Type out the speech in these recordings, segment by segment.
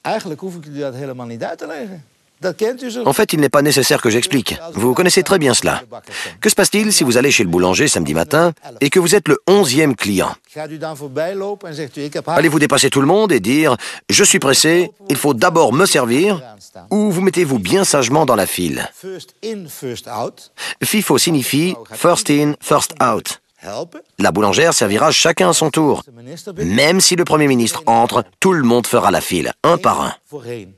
Eigenlijk hoef ik u dat helemaal niet uit te leggen. Dat kent u zo. En fait, il n'est pas nécessaire que j'explique. Vous connaissez très bien cela. Que se passe-t-il si vous allez chez le boulanger samedi matin et que vous êtes le 11e client? Gaat u dan voorbij lopen en zegt u, ik heb Allez-vous dépasser tout le monde et dire « Je suis pressé, il faut d'abord me servir » ou vous mettez-vous bien sagement dans la file? first in, first out. FIFO signifie « first in, first out ». Helpen. La boulangère servira chacun à son tour. De minister binnen. Même si le Premier ministre entre, tout le monde fera la file, un par un. Voorheen.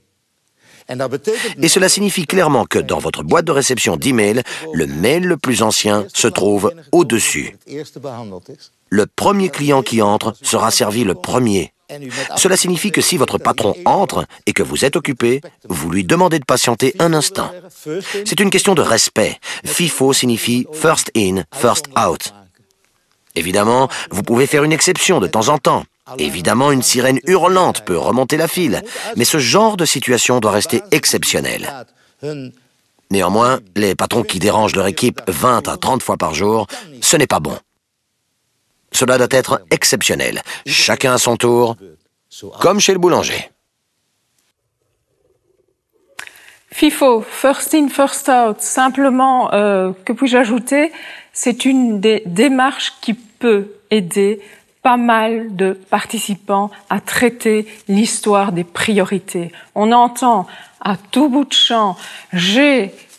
En dat betekent Et cela signifie clairement que dans votre boîte de réception d'email, le mail le plus ancien se trouve au-dessus. het eerste behandeld is. Le premier client qui entre sera servi le premier. En u met Cela signifie que si votre patron entre et que vous êtes occupé, vous lui demandez de patienter un instant. first in, C'est une question de respect. FIFO signifie first in, first out. Évidemment, vous pouvez faire une exception de temps en temps. Évidemment, une sirène hurlante peut remonter la file, mais ce genre de situation doit rester exceptionnel. hun Néanmoins, les patrons qui dérangent leur équipe 20 à 30 fois par jour, ce n'est pas bon. Cela doit être exceptionnel. Chacun à son tour, comme chez le boulanger. FIFO, first in, first out, simplement, que puis-je ajouter? C'est une des démarches qui peut aider pas mal de participants à traiter l'histoire des priorités. On entend à tout bout de champ,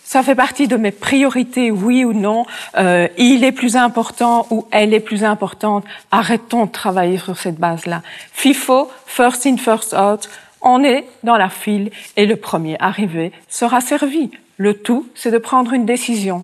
ça fait partie de mes priorités, oui ou non, il est plus important ou elle est plus importante. Arrêtons de travailler sur cette base-là. FIFO, first in, first out, on est dans la file et le premier arrivé sera servi. Le tout, c'est de prendre une décision.